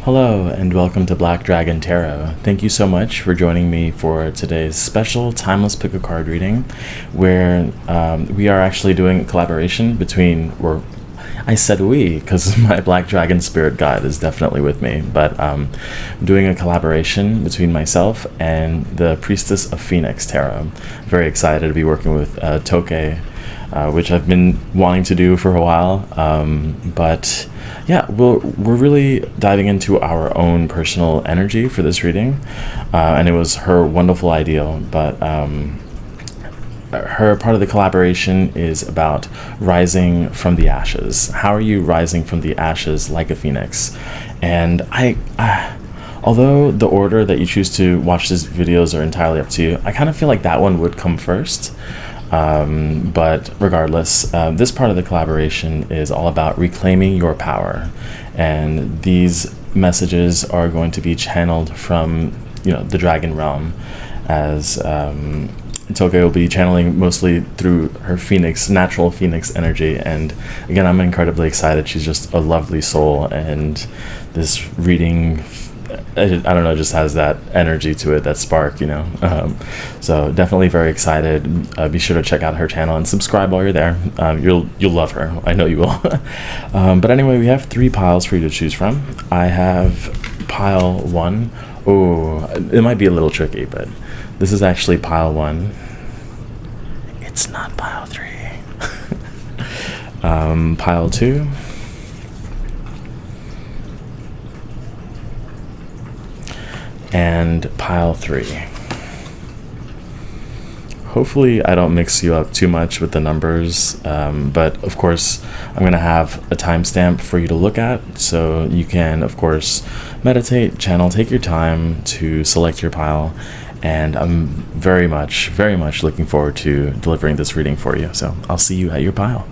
Hello and welcome to Black Dragon Tarot. Thank you so much for joining me for today's special Timeless Pick a Card reading, where we are actually doing a collaboration between, or I said we because my Black Dragon Spirit Guide is definitely with me, but doing a collaboration between myself and the Priestess of Phoenix Tarot. Very excited to be working with Toke, which I've been wanting to do for a while, but yeah, we're really diving into our own personal energy for this reading, and it was her wonderful idea, but her part of the collaboration is about rising from the ashes. How are you rising from the ashes like a phoenix? And although the order that you choose to watch these videos are entirely up to you, I kind of feel like that one would come first. But regardless, this part of the collaboration is all about reclaiming your power, and these messages are going to be channeled from, the dragon realm, as Toke will be channeling mostly through her natural phoenix energy. And again, I'm incredibly excited. She's just a lovely soul, and this reading, I don't know, just has that energy to it, that spark, so definitely very excited. Be sure to check out her channel and subscribe while you're there. You'll love her. I know you will. But anyway, we have 3 piles for you to choose from. I have pile 1. Oh, it might be a little tricky, but this is actually pile 1. It's not pile 3. Pile 2. And pile 3. Hopefully I don't mix you up too much with the numbers, but of course I'm going to have a timestamp for you to look at, so you can of course meditate, channel, take your time to select your pile, and I'm very much looking forward to delivering this reading for you. So I'll see you at your pile.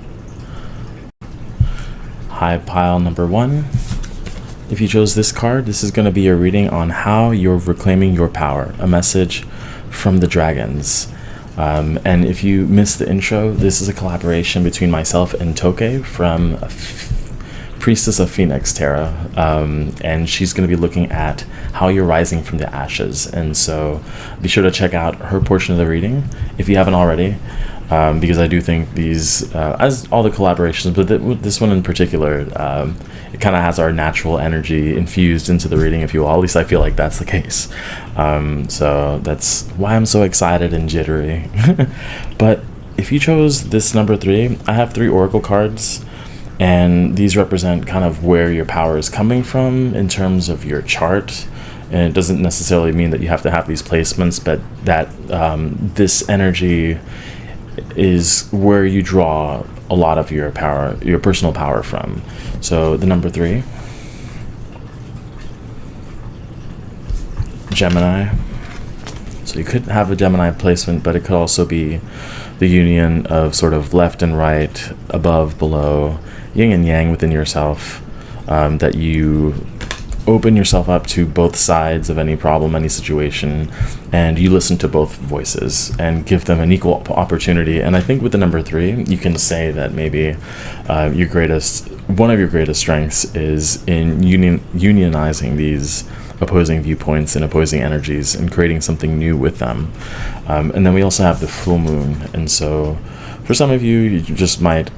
Hi, pile number 1. If you chose this card, this is going to be a reading on how you're reclaiming your power, a message from the dragons. And if you missed the intro, this is a collaboration between myself and Toke from Priestess of Phoenix Tarot, and she's going to be looking at how you're rising from the ashes. And so be sure to check out her portion of the reading if you haven't already, because I do think these, as all the collaborations, but this one in particular, it kind of has our natural energy infused into the reading, if you will. At least I feel like that's the case. So that's why I'm so excited and jittery. But if you chose this number 3, I have 3 oracle cards, and these represent kind of where your power is coming from in terms of your chart. And it doesn't necessarily mean that you have to have these placements, but that this energy is where you draw a lot of your power, your personal power from. So the number 3, Gemini. So you could have a Gemini placement, but it could also be the union of sort of left and right, above, below, yin and yang within yourself, that you open yourself up to both sides of any problem, any situation, and you listen to both voices and give them an equal opportunity. And I think with the number 3, you can say that maybe one of your greatest strengths is in unionizing these opposing viewpoints and opposing energies and creating something new with them. And then we also have the full moon, and so for some of you, you just might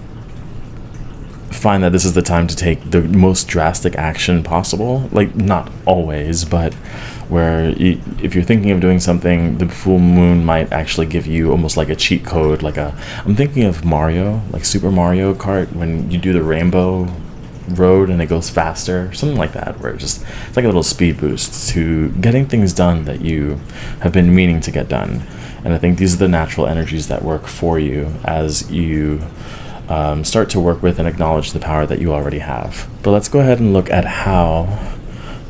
find that this is the time to take the most drastic action possible. Like, not always, but where if you're thinking of doing something, the full moon might actually give you almost like a cheat code. I'm thinking of Mario, like Super Mario Kart, when you do the rainbow road and it goes faster, something like that, where it's like a little speed boost to getting things done that you have been meaning to get done. And I think these are the natural energies that work for you as you start to work with and acknowledge the power that you already have. But let's go ahead and look at how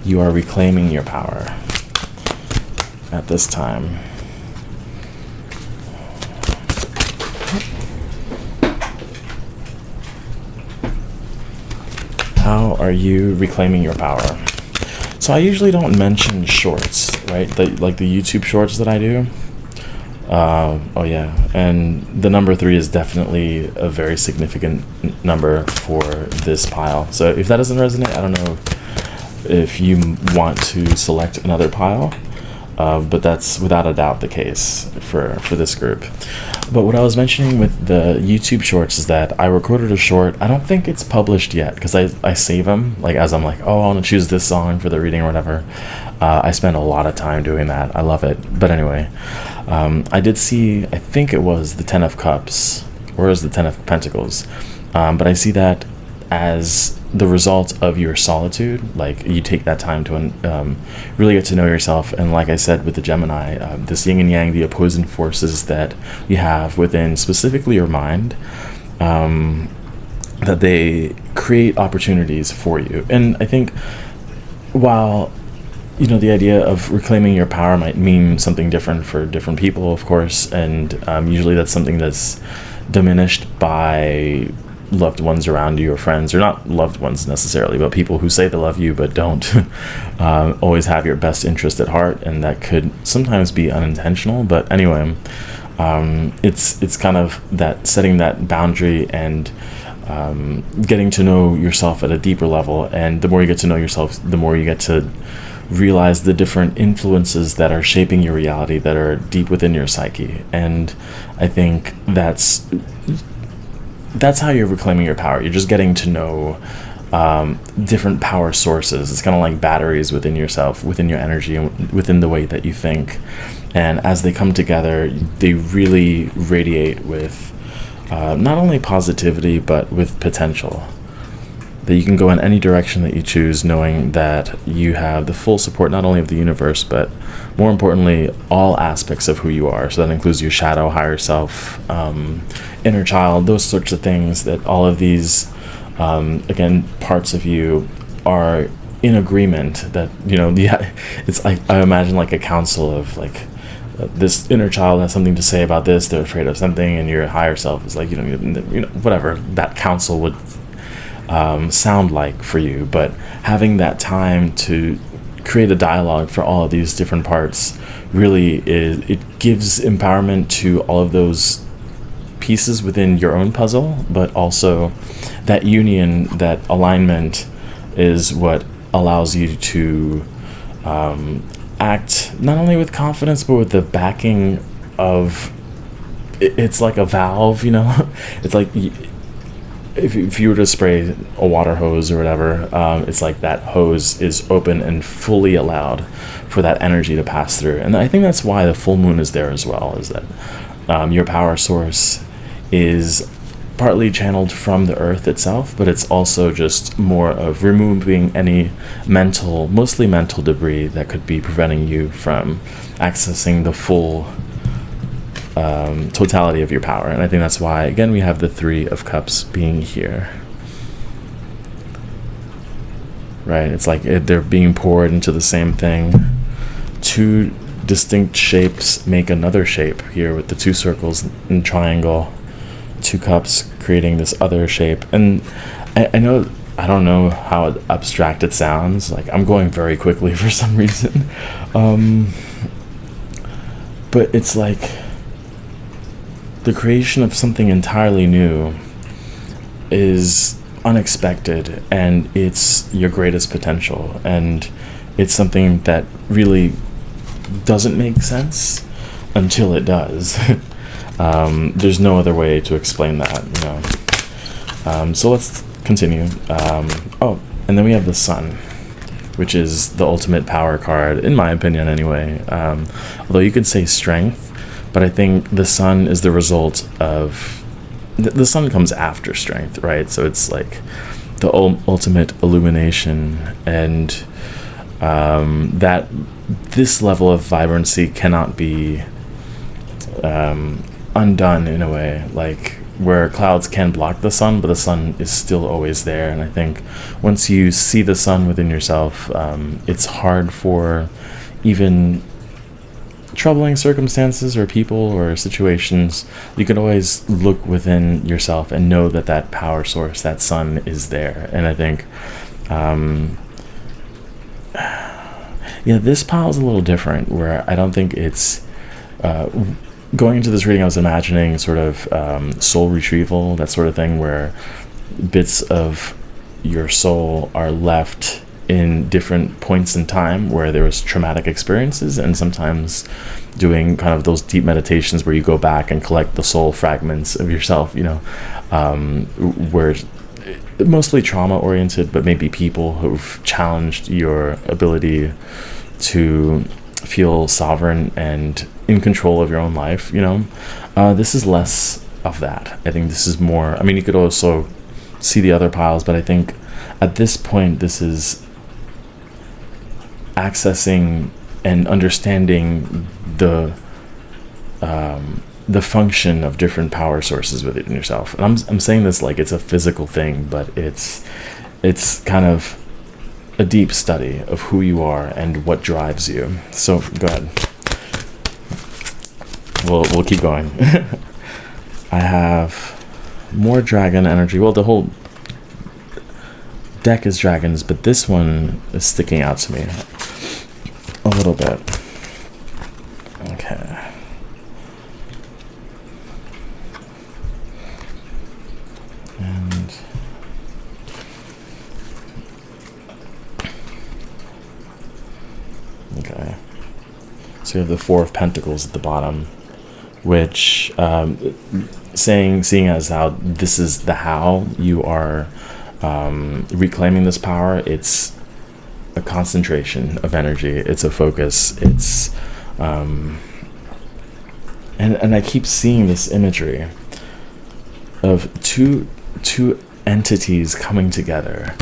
you are reclaiming your power at this time. How are you reclaiming your power? So I usually don't mention shorts, right? Like the YouTube shorts that I do. Oh yeah, and the number 3 is definitely a very significant number for this pile. So if that doesn't resonate, I don't know if you want to select another pile. But that's without a doubt the case for this group. But what I was mentioning with the YouTube shorts is that I recorded a short. I don't think it's published yet because I save them like as I'm like, oh, I want to choose this song for the reading or whatever. I spend a lot of time doing that. I love it. But anyway, I did see, I think it was the 10 of Cups or it was the 10 of Pentacles. But I see that as the result of your solitude. Like you take that time to really get to know yourself, and like I said with the Gemini, this yin and yang, the opposing forces that you have within specifically your mind, that they create opportunities for you. And I think while the idea of reclaiming your power might mean something different for different people, of course, and usually that's something that's diminished by loved ones around you or friends, or not loved ones necessarily, but people who say they love you but don't always have your best interest at heart, and that could sometimes be unintentional. But anyway, it's kind of that setting that boundary and getting to know yourself at a deeper level. And the more you get to know yourself, the more you get to realize the different influences that are shaping your reality, that are deep within your psyche. And I think that's how you're reclaiming your power. You're just getting to know different power sources. It's kind of like batteries within yourself, within your energy, and within the way that you think. And as they come together, they really radiate with not only positivity, but with potential. That you can go in any direction that you choose, knowing that you have the full support not only of the universe, but more importantly, all aspects of who you are. So that includes your shadow, higher self, inner child, those sorts of things, that all of these, again, parts of you are in agreement. That, it's like, I imagine like a council of like, this inner child has something to say about this, they're afraid of something, and your higher self is like, whatever that council would sound like for you. But having that time to create a dialogue for all of these different parts really it gives empowerment to all of those pieces within your own puzzle, but also that union, that alignment is what allows you to act not only with confidence, but with the backing of it's like a valve, it's like if you were to spray a water hose or whatever, it's like that hose is open and fully allowed for that energy to pass through. And I think that's why the full moon is there as well, is that your power source is partly channeled from the earth itself, but it's also just more of removing any mostly mental debris that could be preventing you from accessing the full totality of your power. And I think that's why, again, we have the 3 of Cups being here, right? It's like they're being poured into the same thing. 2 distinct shapes make another shape here with the 2 circles and triangle, 2 cups creating this other shape. And I don't know how abstract it sounds, like I'm going very quickly for some reason, but it's like the creation of something entirely new is unexpected, and it's your greatest potential, and it's something that really doesn't make sense until it does. There's no other way to explain that, so let's continue. And then we have the Sun, which is the ultimate power card, in my opinion anyway. Although you could say strength, but I think the Sun is the result of the Sun comes after strength, right? So it's like the ultimate illumination, and that this level of vibrancy cannot be undone in a way, like where clouds can block the sun, but the sun is still always there. And I think once you see the sun within yourself, it's hard for even troubling circumstances or people or situations. You can always look within yourself and know that that power source, that sun, is there. And I think this pile is a little different, where I don't think it's going into this reading, I was imagining sort of soul retrieval, that sort of thing, where bits of your soul are left in different points in time where there was traumatic experiences, and sometimes doing kind of those deep meditations where you go back and collect the soul fragments of yourself, where mostly trauma oriented, but maybe people who've challenged your ability to feel sovereign and in control of your own life. This is less of that. I think this is more, you could also see the other piles, but I think at this point this is accessing and understanding the function of different power sources within yourself. And I'm saying this like it's a physical thing, but it's kind of a deep study of who you are and what drives you. So go ahead. We'll keep going. I have more dragon energy. Well, the whole deck is dragons, but this one is sticking out to me a little bit. Okay. And okay. So you have the Four of Pentacles at the bottom, which seeing as how this is the how you are reclaiming this power. It's a concentration of energy, it's a focus, it's and I keep seeing this imagery of two entities coming together,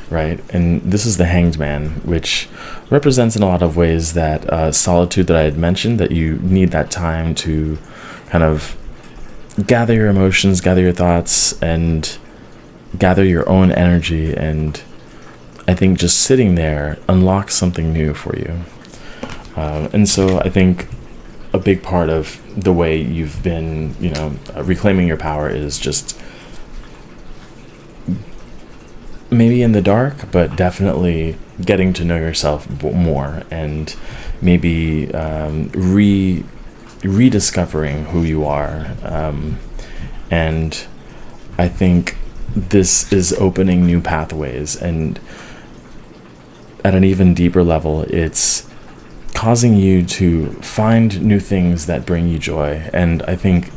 right? And this is the Hanged Man, which represents in a lot of ways that solitude that I had mentioned, that you need that time to kind of gather your emotions, gather your thoughts, and gather your own energy. And I think just sitting there unlocks something new for you. And so I think a big part of the way you've been, reclaiming your power is just maybe in the dark, but definitely getting to know yourself more, and maybe rediscovering who you are. And I think this is opening new pathways, and at an even deeper level, it's causing you to find new things that bring you joy. And I think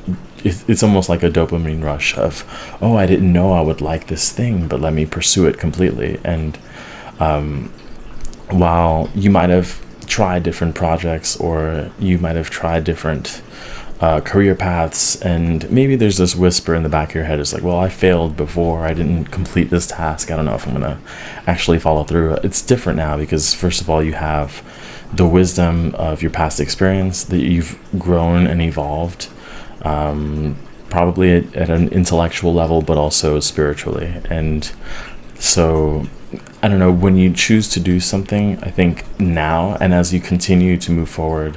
it's almost like a dopamine rush of, oh, I didn't know I would like this thing, but let me pursue it completely. And while you might have tried different projects, or you might have tried different career paths, and maybe there's this whisper in the back of your head, it's like, well, I failed before, I didn't complete this task, I don't know if I'm gonna actually follow through. It's different now because, first of all, you have the wisdom of your past experience, that you've grown and evolved, probably at an intellectual level, but also spiritually. And so I don't know, when you choose to do something, I think now, and as you continue to move forward,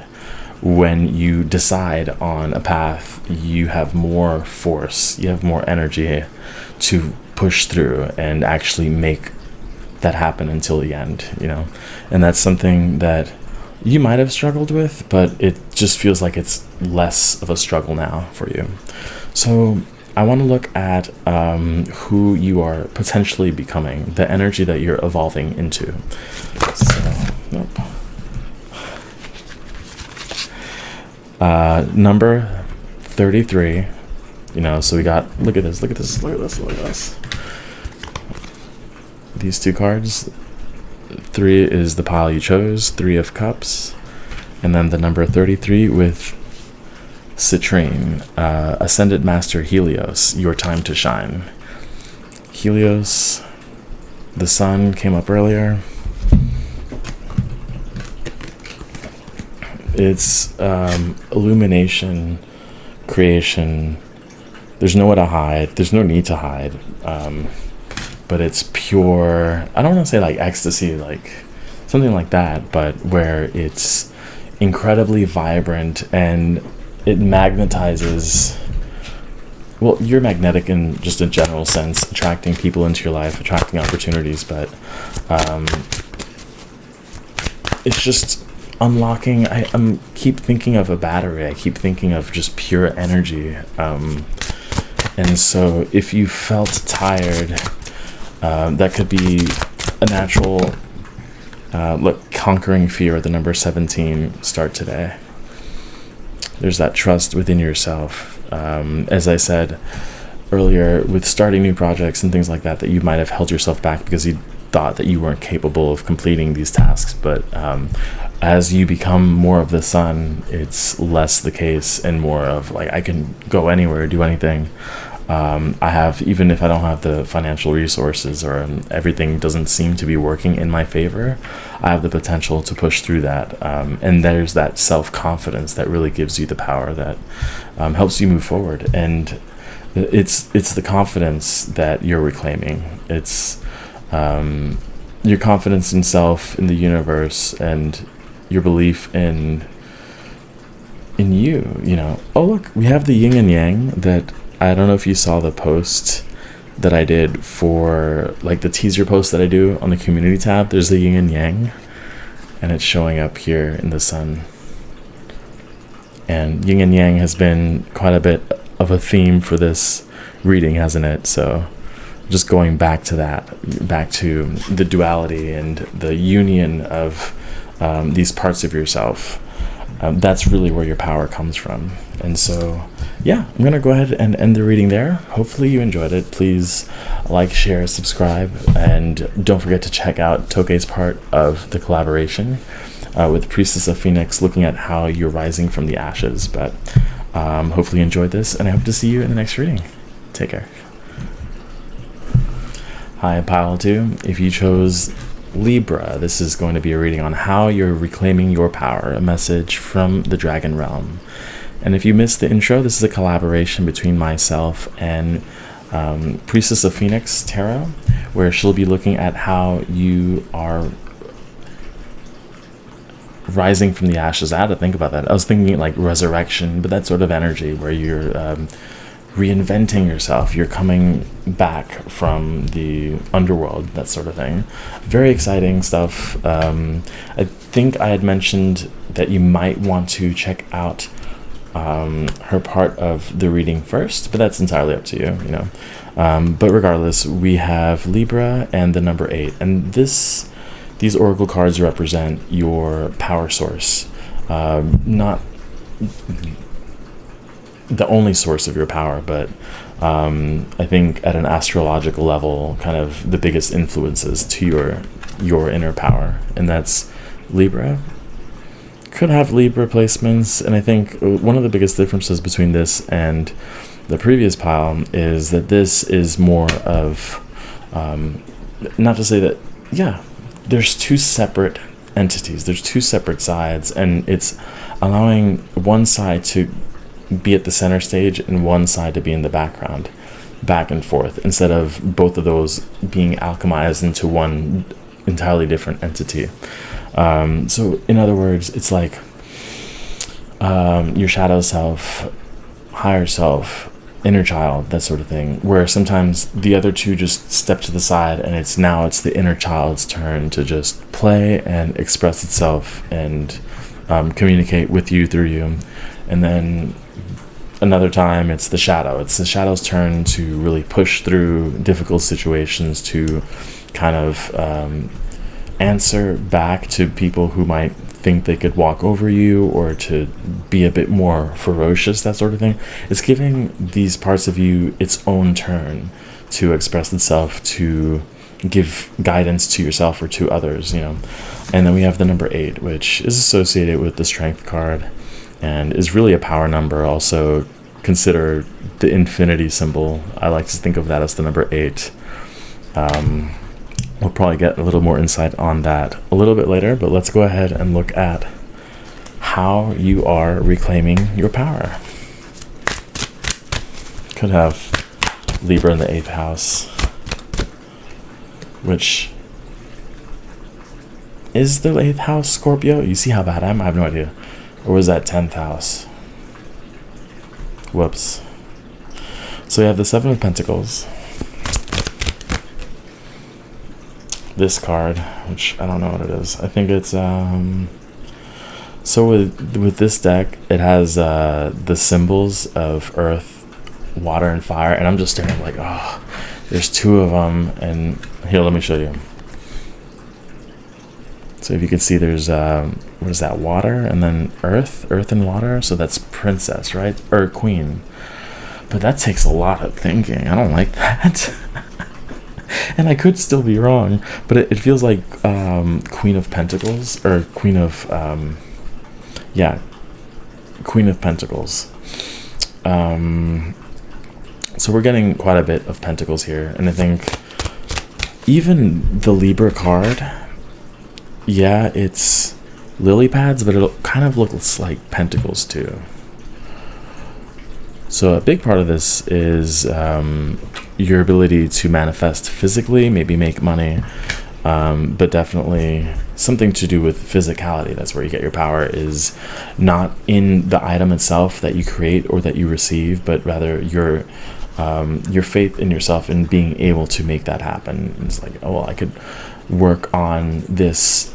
when you decide on a path, you have more force, you have more energy to push through and actually make that happen until the end, and that's something that you might have struggled with, but it just feels like it's less of a struggle now for you. So I want to look at who you are potentially becoming, the energy that you're evolving into. So, nope. Number 33, so we got, look at this. These two cards. 3 is the pile you chose, 3 of Cups, and then the number 33 with Citrine, Ascended Master Helios, your time to shine. Helios, the sun came up earlier. It's illumination, creation. There's nowhere to hide. There's no need to hide. But it's pure, I don't want to say like ecstasy, like something like that, but where it's incredibly vibrant and it magnetizes. Well, you're magnetic in just a general sense, attracting people into your life, attracting opportunities, but it's just unlocking. I keep thinking of a battery. I keep thinking of just pure energy. And so if you felt tired, that could be a natural Look, conquering fear, the number 17, start today. There's that trust within yourself. As I said earlier, with starting new projects and things like that, that you might have held yourself back because you thought that you weren't capable of completing these tasks. But as you become more of the sun, it's less the case and more of like, I can go anywhere, do anything. I have, even if I don't have the financial resources or everything doesn't seem to be working in my favor, I have the potential to push through that. And there's that self-confidence that really gives you the power that helps you move forward. And it's the confidence that you're reclaiming. It's your confidence in self, in the universe, and your belief in you, you know. Oh, look, we have the yin and yang that I don't know if you saw the post that I did for like the teaser post that I do on the community tab. There's the yin and yang, and it's showing up here in the sun. And yin and yang has been quite a bit of a theme for this reading, hasn't it? So just going back to that, back to the duality and the union of these parts of yourself. That's really where your power comes from. And so, yeah, I'm going to go ahead and end the reading there. Hopefully you enjoyed it. Please like, share, subscribe, and don't forget to check out Tokei's part of the collaboration with Priestess of Phoenix, looking at how you're rising from the ashes. But hopefully you enjoyed this, and I hope to see you in the next reading. Take care. Hi, Pile 2. If you chose Libra, this is going to be a reading on how you're reclaiming your power, a message from the Dragon Realm. And if you missed the intro, this is a collaboration between myself and Priestess of Phoenix Tarot, where she'll be looking at how you are rising from the ashes. I had to think about that. I was thinking like resurrection, but that sort of energy where you're reinventing yourself, you're coming back from the underworld, that sort of thing. Very exciting stuff. I think I had mentioned that you might want to check out her part of the reading first, but that's entirely up to you, you know. But regardless, we have Libra and the number 8, and these oracle cards represent your power source, not the only source of your power, but I think at an astrological level, kind of the biggest influences to your inner power, and that's Libra. Could have Libra placements, and I think one of the biggest differences between this and the previous pile is that this is more of, not to say that, yeah, there's two separate entities, there's two separate sides, and it's allowing one side to be at the center stage and one side to be in the background, back and forth, instead of both of those being alchemized into one entirely different entity. So in other words, it's like your shadow self, higher self, inner child, that sort of thing, where sometimes the other two just step to the side, and it's the inner child's turn to just play and express itself and communicate with you through you. And then another time it's the shadow's turn to really push through difficult situations, to kind of answer back to people who might think they could walk over you, or to be a bit more ferocious, that sort of thing. It's giving these parts of you its own turn to express itself, to give guidance to yourself or to others, you know. And then we have the number 8, which is associated with the Strength card and is really a power number. Also consider the infinity symbol. I like to think of that as the number 8. We'll probably get a little more insight on that a little bit later, but let's go ahead and look at how you are reclaiming your power. Could have Libra in the 8th house, which is the 8th house Scorpio. You see how bad I am? I have no idea. Or was that 10th house? Whoops. So we have the 7 of Pentacles. This card, which I don't know what it is. I think it's so with this deck, it has the symbols of earth, water, and fire, and I'm just staring like, oh, there's 2 of them. And here, let me show you. So if you can see, there's what is that, water, and then earth and water. So that's princess, right? Or queen. But that takes a lot of thinking. I don't like that. And I could still be wrong, but it feels like Queen of Pentacles, or Queen of Queen of Pentacles. So we're getting quite a bit of Pentacles here, and I think even the Libra card, yeah, it's lily pads, but it kind of looks like Pentacles too. So a big part of this is your ability to manifest physically, maybe make money, but definitely something to do with physicality. That's where you get your power, is not in the item itself that you create or that you receive, but rather your faith in yourself and being able to make that happen. It's like, oh, well, I could work on this.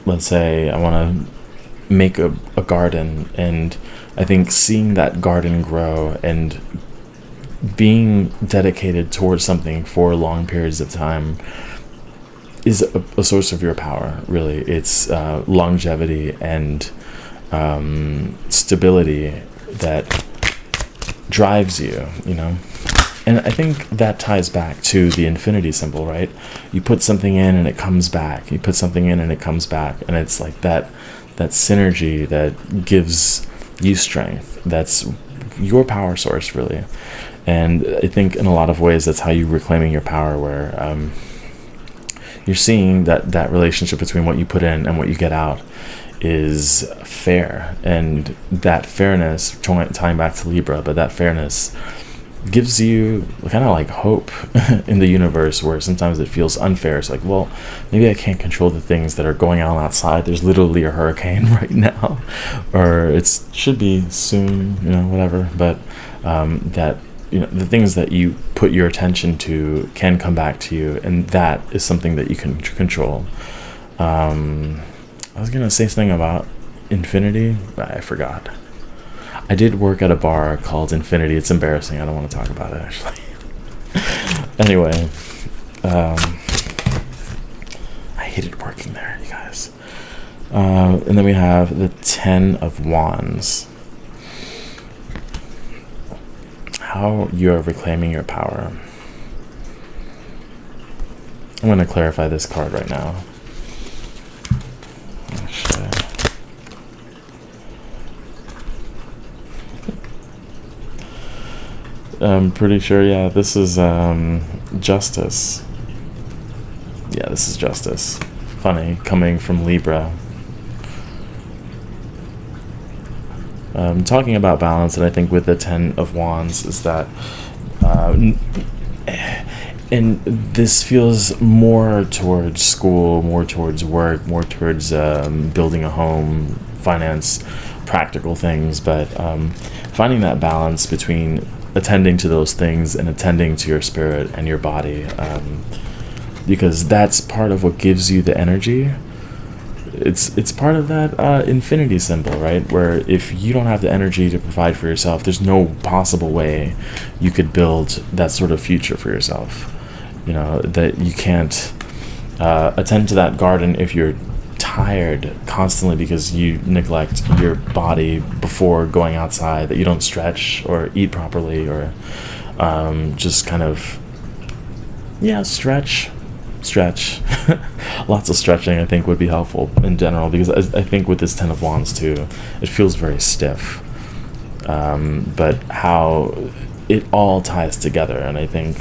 Let's say I want to make a garden, and I think seeing that garden grow and being dedicated towards something for long periods of time is a source of your power, really. It's longevity and stability that drives you, you know. And I think that ties back to the infinity symbol, right? You put something in and it comes back. You put something in and it comes back. And it's like that synergy that gives you strength. That's your power source, really. And I think in a lot of ways that's how you're reclaiming your power, where you're seeing that relationship between what you put in and what you get out is fair. And that fairness, tying back to Libra, but that fairness gives you kind of like hope in the universe, where sometimes it feels unfair. It's like, well, maybe I can't control the things that are going on outside. There's literally a hurricane right now, or it should be soon, you know, whatever. But that, you know, the things that you put your attention to can come back to you, and that is something that you can control. I was gonna say something about infinity, but I forgot. I did work at a bar called Infinity. It's embarrassing. I don't want to talk about it, actually. Anyway, I hated working there, you guys. And then we have the 10 of Wands. How you are reclaiming your power. I'm going to clarify this card right now. Actually, I'm pretty sure, yeah, this is Justice. Yeah, this is Justice. Funny, coming from Libra. Talking about balance, and I think with the 10 of Wands is that, and this feels more towards school, more towards work, more towards building a home, finance, practical things, but finding that balance between attending to those things and attending to your spirit and your body, because that's part of what gives you the energy. It's part of that infinity symbol, right? Where if you don't have the energy to provide for yourself, there's no possible way you could build that sort of future for yourself. You know, that you can't attend to that garden if you're tired constantly because you neglect your body before going outside, that you don't stretch or eat properly, or just kind of, yeah, stretch. Lots of stretching, I think, would be helpful in general, because I think with this 10 of Wands too, it feels very stiff, but how it all ties together. And I think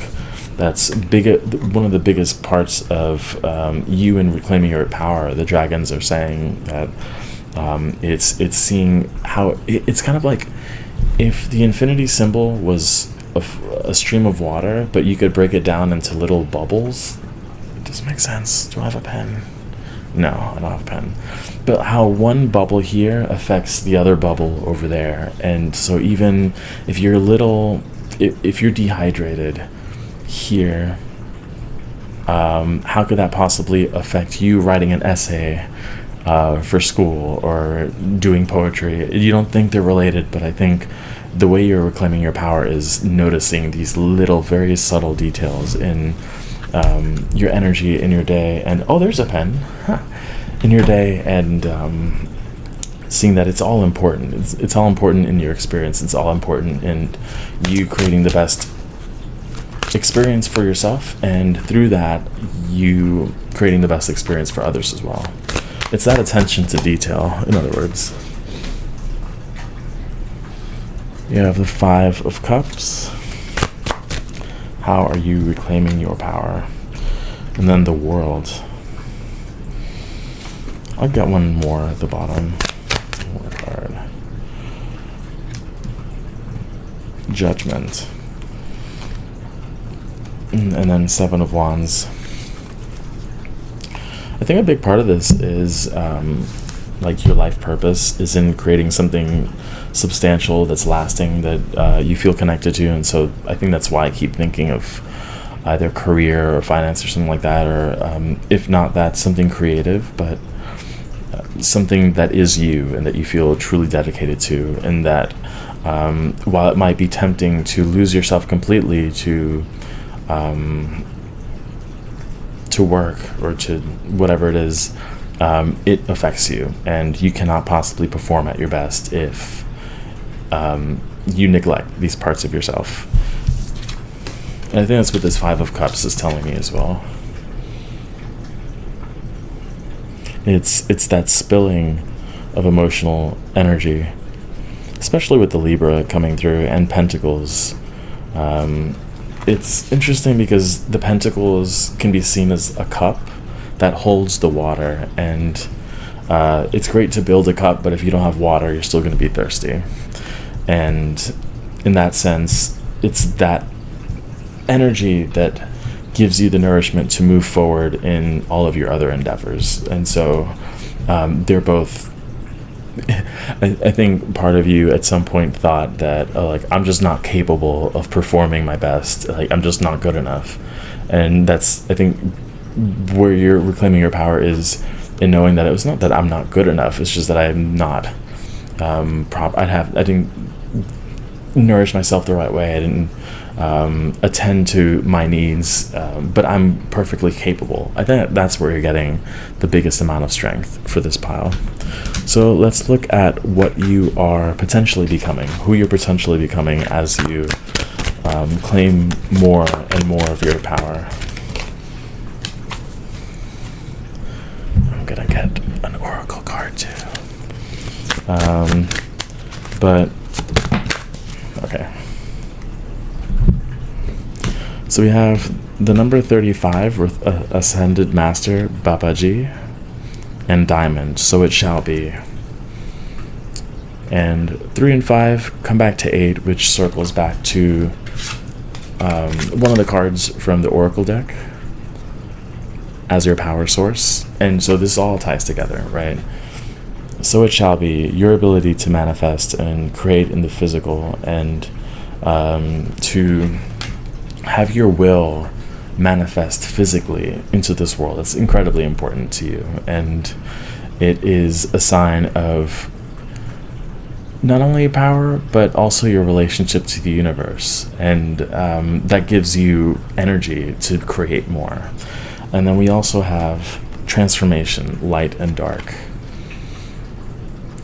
that's one of the biggest parts of you in reclaiming your power. The dragons are saying that it's seeing how it's kind of like if the infinity symbol was a stream of water, but you could break it down into little bubbles. Does it make sense? Do I have a pen? No, I don't have a pen. But how one bubble here affects the other bubble over there. And so even if you're if you're dehydrated here, how could that possibly affect you writing an essay for school or doing poetry? You don't think they're related, but I think the way you're reclaiming your power is noticing these little, very subtle details in your energy in your day. And oh, there's a pen. Huh. in your day, and seeing that it's all important. It's all important in your experience. It's all important in you creating the best experience for yourself, and through that, you creating the best experience for others as well. It's that attention to detail, in other words. You have the Five of Cups. How are you reclaiming your power? And then the World. I'll get one more at the bottom. One more card. Judgment. And then Seven of Wands. I think a big part of this is like your life purpose is in creating something substantial that's lasting, that you feel connected to. And so I think that's why I keep thinking of either career or finance or something like that, or if not that, something creative, but something that is you and that you feel truly dedicated to. And that while it might be tempting to lose yourself completely to work or to whatever it is, it affects you, and you cannot possibly perform at your best if you neglect these parts of yourself. And I think that's what this Five of Cups is telling me as well. It's that spilling of emotional energy, especially with the Libra coming through, and Pentacles. It's interesting because the Pentacles can be seen as a cup that holds the water, and it's great to build a cup, but if you don't have water, you're still going to be thirsty. And in that sense, it's that energy that gives you the nourishment to move forward in all of your other endeavors. And so they're both I think part of you at some point thought that like, I'm just not capable of performing my best, like I'm just not good enough. And that's, I think, where you're reclaiming your power is in knowing that it was not that I'm not good enough, it's just that I'm not I didn't nourish myself the right way, I didn't attend to my needs, but I'm perfectly capable. I think that's where you're getting the biggest amount of strength for this pile. So let's look at what you are potentially becoming, who you're potentially becoming as you claim more and more of your power. I'm gonna get an oracle card too. But okay. So we have the number 35 with Ascended Master Babaji and Diamond, so it shall be. And 3 and 5 come back to 8, which circles back to one of the cards from the Oracle deck as your power source. And so this all ties together, right? So it shall be, your ability to manifest and create in the physical, and to have your will manifest physically into this world. It's incredibly important to you, and it is a sign of not only power but also your relationship to the universe, and that gives you energy to create more. And then we also have transformation, light and dark,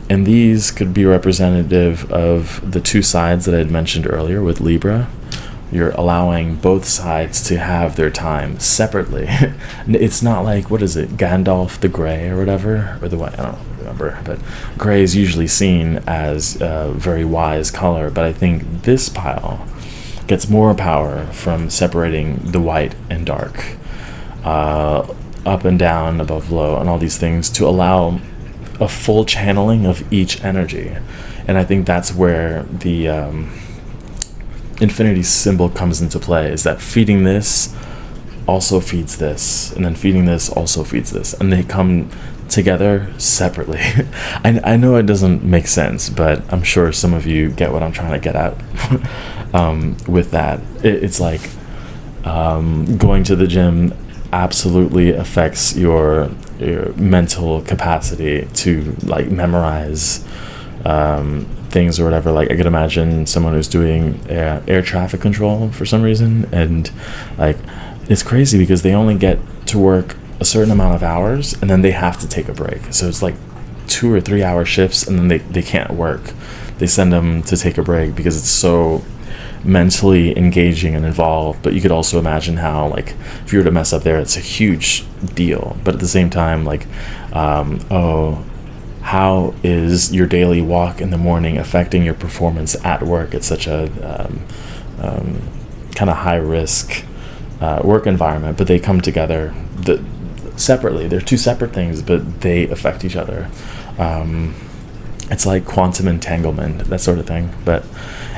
and these could be representative of the two sides that I had mentioned earlier with Libra. You're allowing both sides to have their time separately. It's not like, what is it, Gandalf the Grey or whatever, or the white, I don't remember, but gray is usually seen as a very wise color, but I think this pile gets more power from separating the white and dark, up and down, above, low, and all these things to allow a full channeling of each energy. And I think that's where the infinity symbol comes into play, is that feeding this also feeds this, and then feeding this also feeds this, and they come together separately. I know it doesn't make sense, but I'm sure some of you get what I'm trying to get at with that. It's like going to the gym absolutely affects your mental capacity to like memorize things or whatever. Like I could imagine someone who's doing air traffic control for some reason, and like it's crazy because they only get to work a certain amount of hours, and then they have to take a break. So it's like 2 or 3 hour shifts, and then they can't work. They send them to take a break because it's so mentally engaging and involved. But you could also imagine how, like, if you were to mess up there, it's a huge deal. But at the same time, like, how is your daily walk in the morning affecting your performance at work? It's such a kind of high risk work environment, but they come together separately. They're two separate things, but they affect each other. It's like quantum entanglement, that sort of thing. But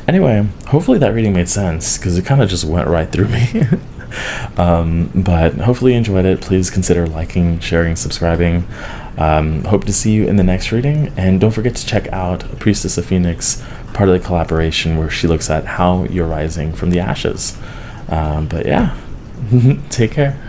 anyway, hopefully that reading made sense, because it kind of just went right through me. But hopefully you enjoyed it. Please consider liking, sharing, subscribing. Hope to see you in the next reading, and don't forget to check out Priestess of Phoenix, part of the collaboration, where she looks at how you're rising from the ashes. But yeah, take care.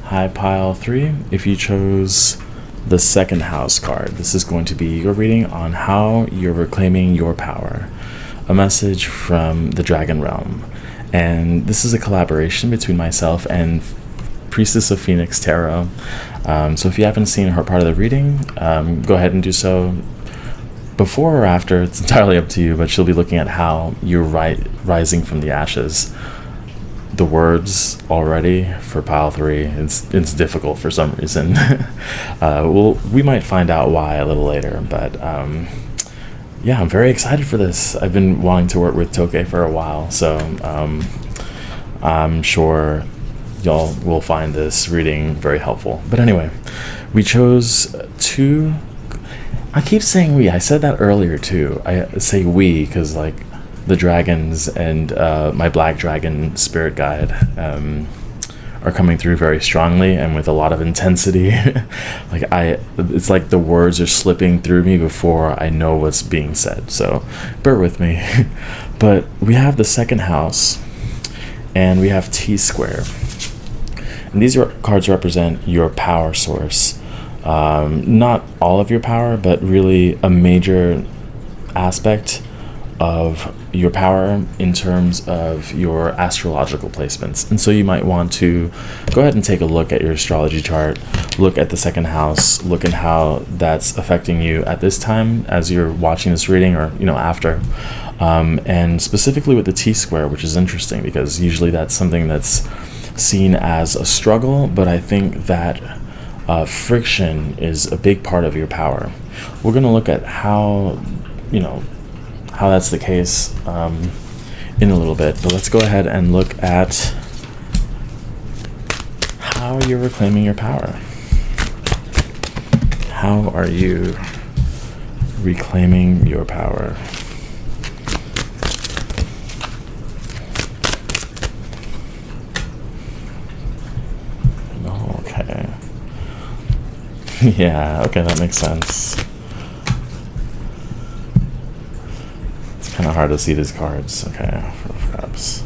Hi, pile 3. If you chose the second house card, this is going to be your reading on how you're reclaiming your power. A message from the Dragon Realm. And this is a collaboration between myself and Priestess of Phoenix Tarot. So if you haven't seen her part of the reading, go ahead and do so before or after. It's entirely up to you, but she'll be looking at how you're rising from the ashes. The words already for pile 3, it's difficult for some reason. We might find out why a little later, but yeah, I'm very excited for this. I've been wanting to work with Toke for a while, so I'm sure y'all will find this reading very helpful. But anyway, we chose 2. I keep saying we. I said that earlier too. I say we because, like, the dragons and my black dragon spirit guide are coming through very strongly and with a lot of intensity. It's like the words are slipping through me before I know what's being said, so bear with me. But we have the second house, and we have T-square, and these cards represent your power source. Not all of your power, but really a major aspect of your power in terms of your astrological placements. And so you might want to go ahead and take a look at your astrology chart, look at the second house, look at how that's affecting you at this time as you're watching this reading, or after. And specifically with the T-square, which is interesting because usually that's something that's seen as a struggle, but I think that friction is a big part of your power. We're going to look at how that's the case in a little bit, but let's go ahead and look at how you're reclaiming your power. How are you reclaiming your power? Okay. Yeah, okay, that makes sense. Kind of hard to see these cards. Okay, perhaps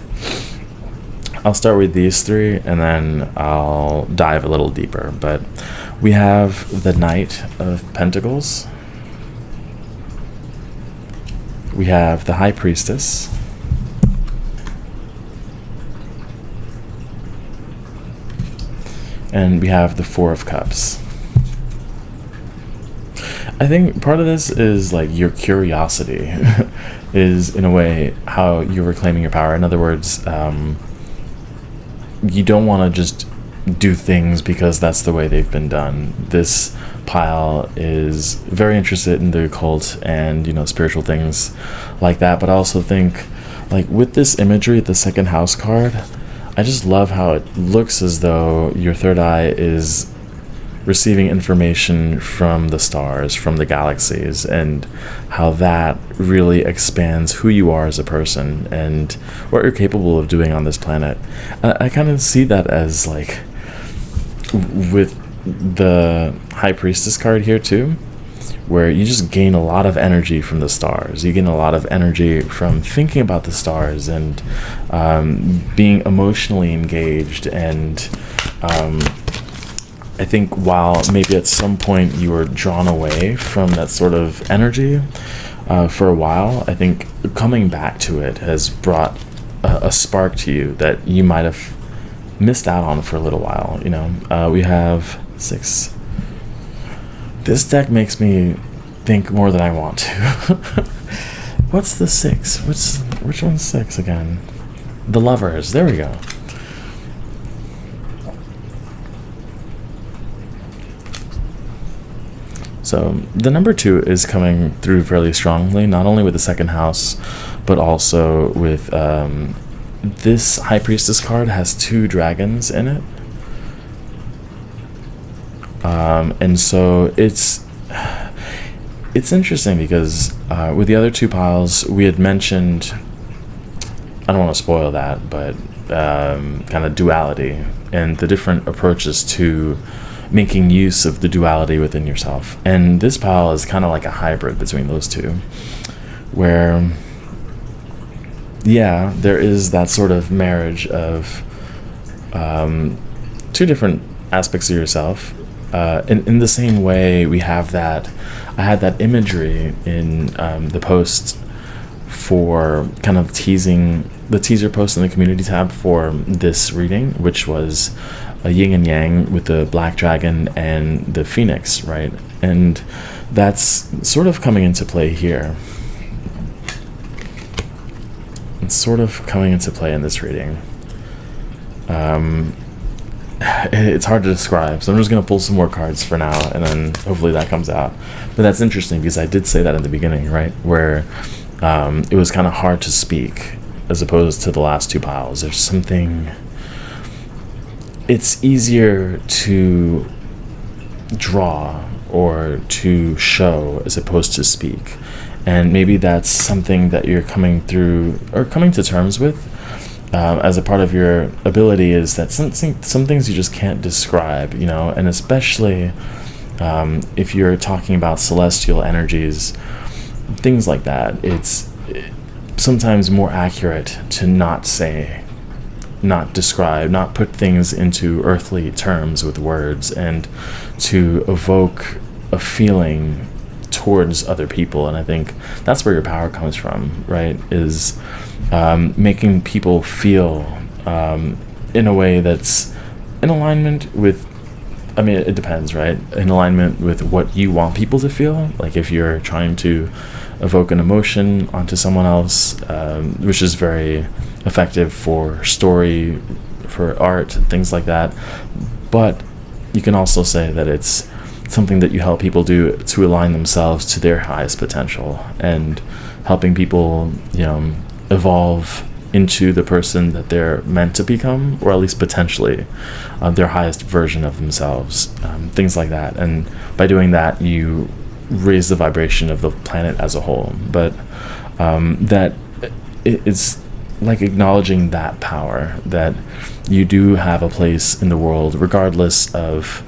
I'll start with these 3 and then I'll dive a little deeper. But we have the Knight of Pentacles, we have the High Priestess, and we have the Four of Cups. I think part of this is like your curiosity is, in a way, how you're reclaiming your power. In other words, you don't want to just do things because that's the way they've been done. This pile is very interested in the occult and spiritual things like that. But I also think, like, with this imagery, the second house card, I just love how it looks as though your third eye is receiving information from the stars, from the galaxies, and how that really expands who you are as a person and what you're capable of doing on this planet. I kind of see that as, like, with the High Priestess card here too, where you just gain a lot of energy from the stars. You gain a lot of energy from thinking about the stars and being emotionally engaged. And I think while maybe at some point you were drawn away from that sort of energy for a while, I think coming back to it has brought a spark to you that you might have missed out on for a little while. We have 6. This deck makes me think more than I want to. What's the 6? Which one's 6 again? The Lovers. There we go. So the number 2 is coming through fairly strongly, not only with the second house, but also with this High Priestess card has 2 dragons in it. And so it's interesting because with the other 2 piles, we had mentioned, I don't want to spoil that, but kind of duality and the different approaches to making use of the duality within yourself. And this pile is kind of like a hybrid between those 2, where there is that sort of marriage of 2 different aspects of yourself. In the same way, I had that imagery in the post for kind of teasing, the teaser post in the community tab for this reading, which was a yin and yang with the black dragon and the phoenix, right? And that's sort of coming into play here. It's sort of coming into play in this reading. It's hard to describe, so I'm just going to pull some more cards for now, and then hopefully that comes out. But that's interesting because I did say that in the beginning, right? Where it was kind of hard to speak as opposed to the last 2 piles. There's something... It's easier to draw or to show as opposed to speak. And maybe that's something that you're coming through or coming to terms with as a part of your ability, is that some things you just can't describe, and especially if you're talking about celestial energies, things like that, it's sometimes more accurate to not say, not describe, not put things into earthly terms with words, and to evoke a feeling towards other people. And I think that's where your power comes from, right? Is making people feel in a way that's in alignment with, I mean, it depends, right? In alignment with what you want people to feel. Like if you're trying to evoke an emotion onto someone else, which is very effective for story, for art, things like that. But you can also say that it's something that you help people do to align themselves to their highest potential, and helping people, evolve into the person that they're meant to become, or at least potentially their highest version of themselves, things like that. And by doing that, you raise the vibration of the planet as a whole. But that it's like acknowledging that power, that you do have a place in the world, regardless of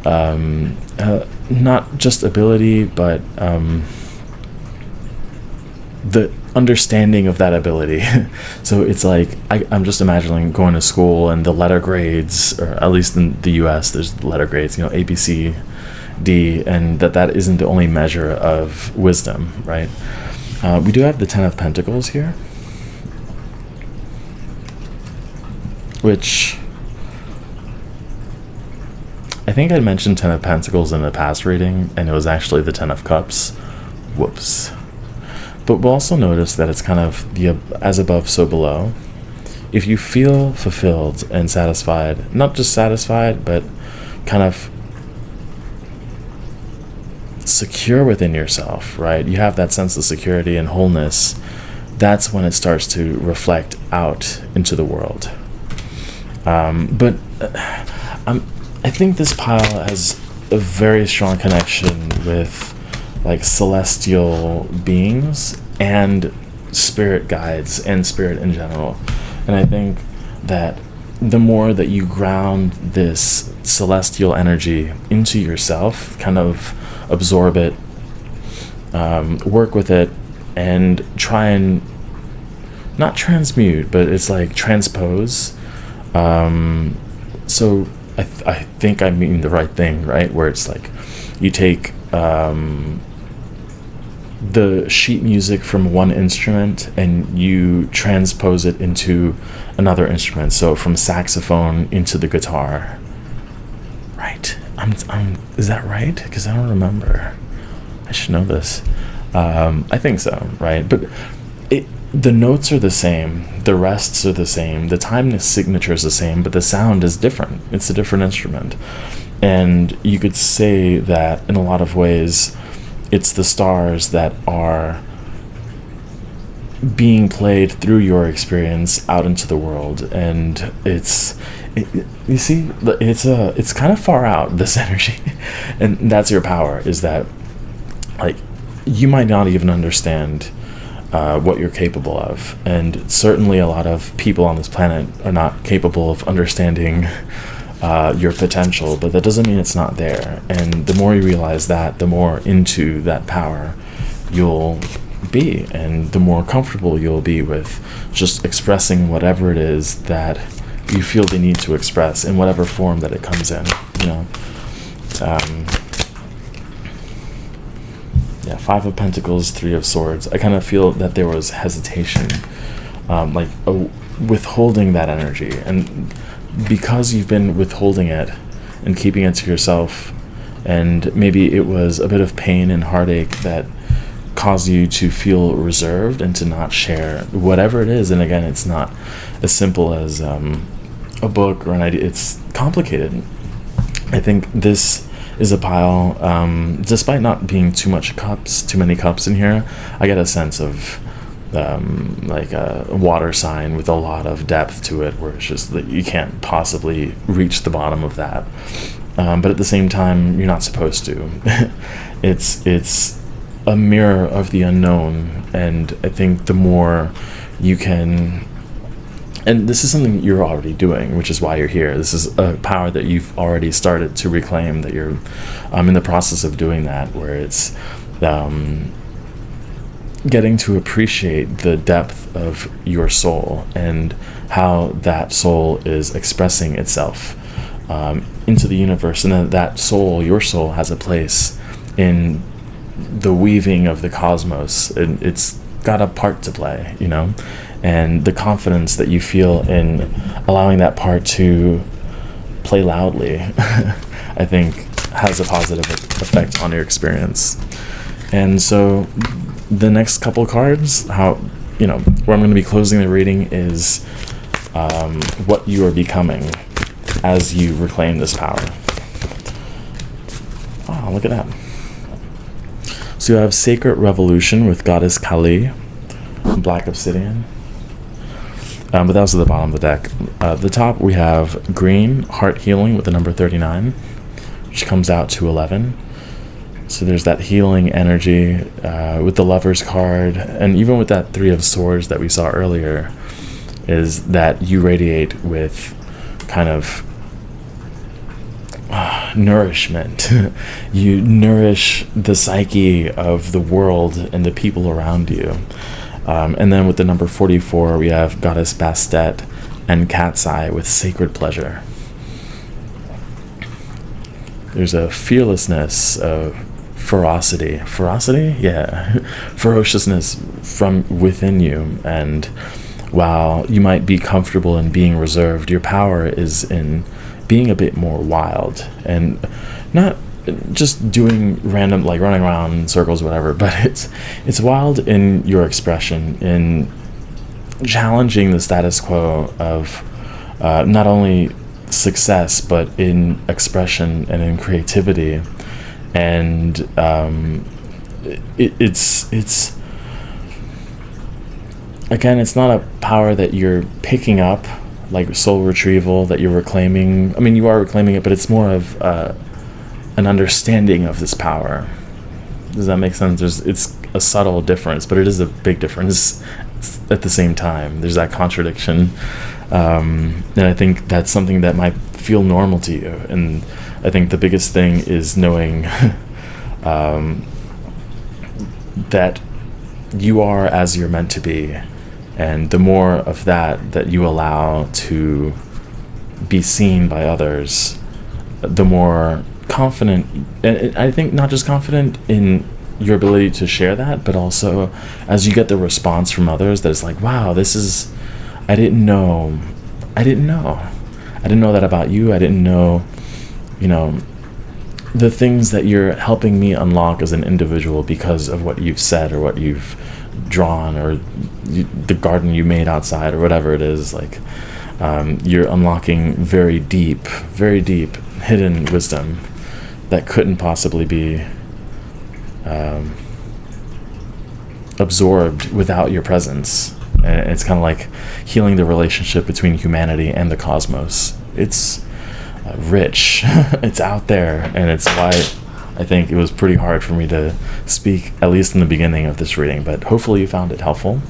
not just ability, but the understanding of that ability. So it's like I'm just imagining going to school and the letter grades, or at least in the US there's letter grades, A, B, C, D, and that isn't the only measure of wisdom, right? We do have the 10 of Pentacles here, which I think I mentioned 10 of Pentacles in the past reading, and it was actually the 10 of Cups. Whoops. But we'll also notice that it's kind of the as above, so below. If you feel fulfilled and satisfied, not just satisfied, but kind of secure within yourself, right? You have that sense of security and wholeness. That's when it starts to reflect out into the world. But I think this pile has a very strong connection with like celestial beings and spirit guides and spirit in general. And I think that the more that you ground this celestial energy into yourself, kind of absorb it, work with it, and try and not transmute, but it's like transpose. So I think I mean the right thing, right? Where it's like you take the sheet music from one instrument and you transpose it into another instrument. So from saxophone into the guitar. Right. Is that right? Because I don't remember. I should know this. I think so, right? But the notes are the same, the rests are the same, the time signature is the same, but the sound is different. It's a different instrument. And you could say that in a lot of ways, it's the stars that are being played through your experience out into the world. And you see, it's kind of far out, this energy. And that's your power, is that, like, you might not even understand what you're capable of. And certainly a lot of people on this planet are not capable of understanding your potential, but that doesn't mean it's not there. And the more you realize that, the more into that power you'll be, and the more comfortable you'll be with just expressing whatever it is that you feel the need to express in whatever form that it comes in, you know. Yeah, Five of Pentacles, Three of Swords. I kind of feel that there was hesitation, withholding that energy. And because you've been withholding it and keeping it to yourself, and maybe it was a bit of pain and heartache that caused you to feel reserved and to not share whatever it is. And again, it's not as simple as a book or an idea. It's complicated. I think this is a pile, despite not being too many cups in here, I get a sense of like a water sign with a lot of depth to it, where it's just that you can't possibly reach the bottom of that. But at the same time, you're not supposed to. It's a mirror of the unknown, and I think the more you can, and this is something you're already doing, which is why you're here. This is a power that you've already started to reclaim, that you're in the process of doing that, where it's getting to appreciate the depth of your soul and how that soul is expressing itself into the universe, and that soul, your soul, has a place in the weaving of the cosmos, and it's got a part to play, you know. And the confidence that you feel in allowing that part to play loudly, I think, has a positive effect on your experience. And so the next couple cards, where I'm going to be closing the reading, is what you are becoming as you reclaim this power. Oh, look at that. So you have Sacred Revolution with Goddess Kali, Black Obsidian. But that was at the bottom of the deck. At the top, we have Green, Heart Healing with the number 39, which comes out to 11. So there's that healing energy with the Lover's card, and even with that Three of Swords that we saw earlier, is that you radiate with kind of nourishment. You nourish the psyche of the world and the people around you. And then with the number 44, we have Goddess Bastet and Cat's Eye with Sacred Pleasure. There's a fearlessness, ferocity, yeah, ferociousness from within you. And while you might be comfortable in being reserved, your power is in being a bit more wild, and not just doing random, like running around in circles, whatever, but it's wild in your expression, in challenging the status quo of not only success, but in expression and in creativity. And it's again, it's not a power that you're picking up, like soul retrieval, that you're reclaiming. I mean, you are reclaiming it, but it's more of an understanding of this power. Does that make sense? It's a subtle difference, but it is a big difference at the same time. There's that contradiction. And I think that's something that might feel normal to you. And I think the biggest thing is knowing that you are as you're meant to be. And the more of that you allow to be seen by others, the more confident, and I think not just confident in your ability to share that, but also as you get the response from others that is like, wow, this is, I didn't know that about you. I didn't know, the things that you're helping me unlock as an individual because of what you've said or what you've drawn or the garden you made outside or whatever it is. Like, you're unlocking very deep hidden wisdom that couldn't possibly be absorbed without your presence. And it's kind of like healing the relationship between humanity and the cosmos. It's rich. It's out there, and it's why I think it was pretty hard for me to speak, at least in the beginning of this reading, but hopefully you found it helpful.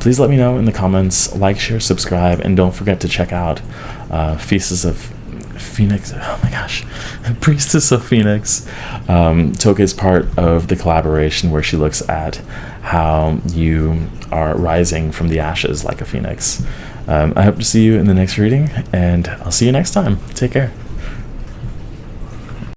Please let me know in the comments, like, share, subscribe, and don't forget to check out Feasts of Phoenix. Oh my gosh, Priestess of Phoenix. Toke is part of the collaboration where she looks at how you are rising from the ashes like a phoenix. I hope to see you in the next reading, and I'll see you next time. Take care.